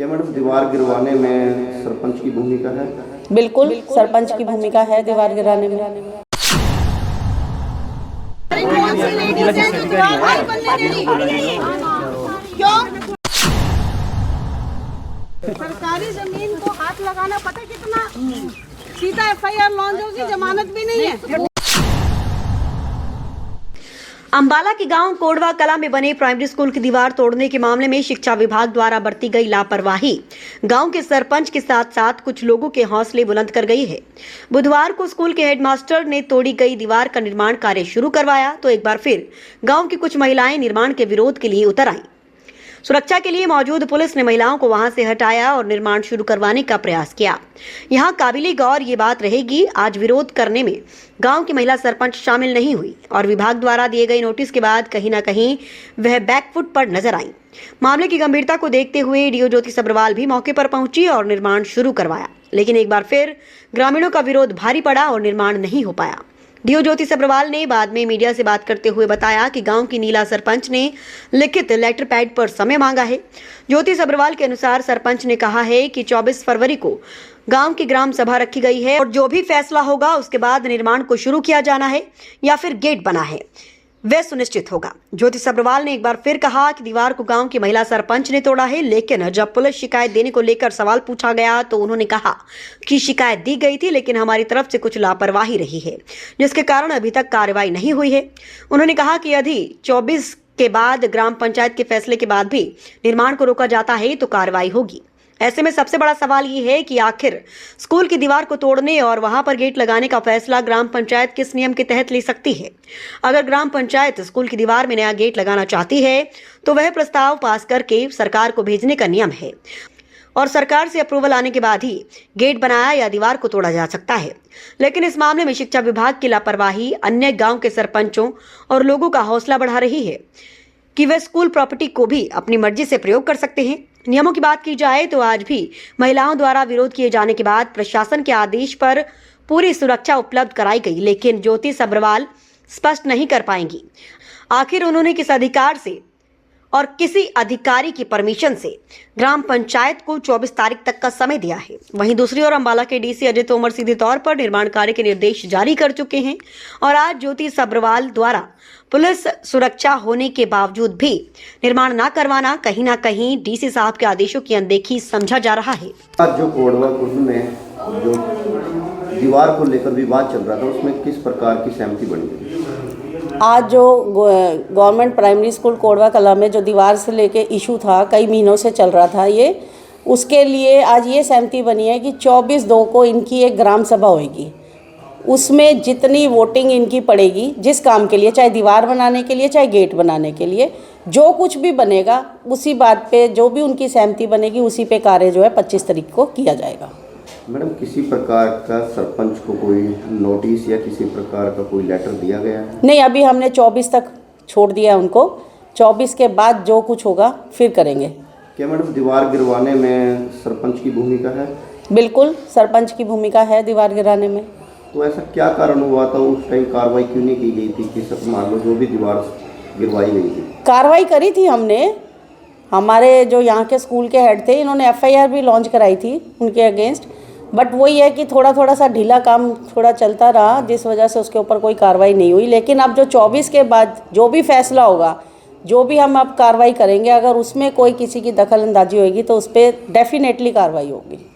क्या मैडम दीवार गिरवाने में सरपंच की भूमिका है? बिल्कुल सरपंच की भूमिका है दीवार गिराने में। सरकारी जमीन को हाथ लगाना पता कितना सीधा एफआईआर लॉन्च होगी, जमानत भी नहीं है। अंबाला के गांव कोडवा कला में बने प्राइमरी स्कूल की दीवार तोड़ने के मामले में शिक्षा विभाग द्वारा बरती गई लापरवाही गांव के सरपंच के साथ साथ कुछ लोगों के हौसले बुलंद कर गई है। बुधवार को स्कूल के हेडमास्टर ने तोड़ी गई दीवार का निर्माण कार्य शुरू करवाया तो एक बार फिर गांव की कुछ महिलाएं निर्माण के विरोध के लिए उतर आईं। सुरक्षा के लिए मौजूद पुलिस ने महिलाओं को वहां से हटाया और निर्माण शुरू करवाने का प्रयास किया। यहां काबिले गौर ये बात रहेगी, आज विरोध करने में गांव की महिला सरपंच शामिल नहीं हुई और विभाग द्वारा दिए गए नोटिस के बाद कहीं ना कहीं वह बैकफुट पर नजर आई। मामले की गंभीरता को देखते हुए डीओ ज्योति सब्रवाल भी मौके पर पहुंची और निर्माण शुरू करवाया, लेकिन एक बार फिर ग्रामीणों का विरोध भारी पड़ा और निर्माण नहीं हो पाया। डीओ ज्योति सब्रवाल ने बाद में मीडिया से बात करते हुए बताया कि गांव की नीला सरपंच ने लिखित लेटर पैड पर समय मांगा है। ज्योति सब्रवाल के अनुसार सरपंच ने कहा है कि 24 फरवरी को गांव की ग्राम सभा रखी गई है और जो भी फैसला होगा उसके बाद निर्माण को शुरू किया जाना है या फिर गेट बना है वह सुनिश्चित होगा। ज्योति सब्रवाल ने एक बार फिर कहा कि दीवार को गांव की महिला सरपंच ने तोड़ा है, लेकिन जब पुलिस शिकायत देने को लेकर सवाल पूछा गया तो उन्होंने कहा कि शिकायत दी गई थी लेकिन हमारी तरफ से कुछ लापरवाही रही है जिसके कारण अभी तक कार्रवाई नहीं हुई है। उन्होंने कहा कि यदि 24 के बाद ग्राम पंचायत के फैसले के बाद भी निर्माण को रोका जाता है तो कार्रवाई होगी। ऐसे में सबसे बड़ा सवाल ये है कि आखिर स्कूल की दीवार को तोड़ने और वहां पर गेट लगाने का फैसला ग्राम पंचायत किस नियम के तहत ले सकती है। अगर ग्राम पंचायत स्कूल की दीवार में नया गेट लगाना चाहती है तो वह प्रस्ताव पास करके सरकार को भेजने का नियम है और सरकार से अप्रूवल आने के बाद ही गेट बनाया या दीवार को तोड़ा जा सकता है। लेकिन इस मामले में शिक्षा विभाग की लापरवाही अन्य गाँव के सरपंचों और लोगों का हौसला बढ़ा रही है कि वे स्कूल प्रॉपर्टी को भी अपनी मर्जी से प्रयोग कर सकते हैं। नियमों की बात की जाए तो आज भी महिलाओं द्वारा विरोध किए जाने के बाद प्रशासन के आदेश पर पूरी सुरक्षा उपलब्ध कराई गई, लेकिन ज्योति सब्रवाल स्पष्ट नहीं कर पाएंगी आखिर उन्होंने किस अधिकार से और किसी अधिकारी की परमिशन से ग्राम पंचायत को 24 तारीख तक का समय दिया है। वहीं दूसरी ओर अंबाला के डीसी अजय तोमर सीधे तौर पर निर्माण कार्य के निर्देश जारी कर चुके हैं और आज ज्योति सब्रवाल द्वारा पुलिस सुरक्षा होने के बावजूद भी निर्माण न करवाना कहीं ना कहीं डीसी साहब के आदेशों की अनदेखी समझा जा रहा है। आज जो कोडवा में जो दीवार को लेकर विवाद चल रहा था उसमें किस प्रकार की सहमति बनी? आज जो गवर्नमेंट प्राइमरी स्कूल कोडवा कला में जो दीवार से लेके इशू था, कई महीनों से चल रहा था ये, उसके लिए आज ये सहमति बनी है कि 24/2 को इनकी एक ग्राम सभा होगी। उसमें जितनी वोटिंग इनकी पड़ेगी जिस काम के लिए, चाहे दीवार बनाने के लिए चाहे गेट बनाने के लिए, जो कुछ भी बनेगा उसी बात पे जो भी उनकी सहमति बनेगी उसी पे कार्य जो है 25 तारीख को किया जाएगा। मैडम किसी प्रकार का सरपंच को कोई नोटिस या किसी प्रकार का कोई लेटर दिया गया है? नहीं, अभी हमने 24 तक छोड़ दिया उनको। 24 के बाद जो कुछ होगा फिर करेंगे। क्या मैडम दीवार गिरवाने में सरपंच की भूमिका है? बिल्कुल सरपंच की भूमिका है दीवार गिराने में। तो ऐसा क्या कारण हुआ था उस टाइम कार्रवाई क्यों नहीं की गई थी कि सब मान लो जो भी दीवार गिरवाई गई थी? कार्रवाई करी थी हमने, हमारे जो यहाँ के स्कूल के हेड थे इन्होंने एफआईआर भी लॉन्च कराई थी उनके अगेंस्ट, बट वही है कि थोड़ा सा ढीला काम थोड़ा चलता रहा जिस वजह से उसके ऊपर कोई कार्रवाई नहीं हुई। लेकिन अब जो 24 के बाद जो भी फैसला होगा, जो भी हम अब कार्रवाई करेंगे, अगर उसमें कोई किसी की दखल अंदाजी होगी तो उस पर डेफिनेटली कार्रवाई होगी।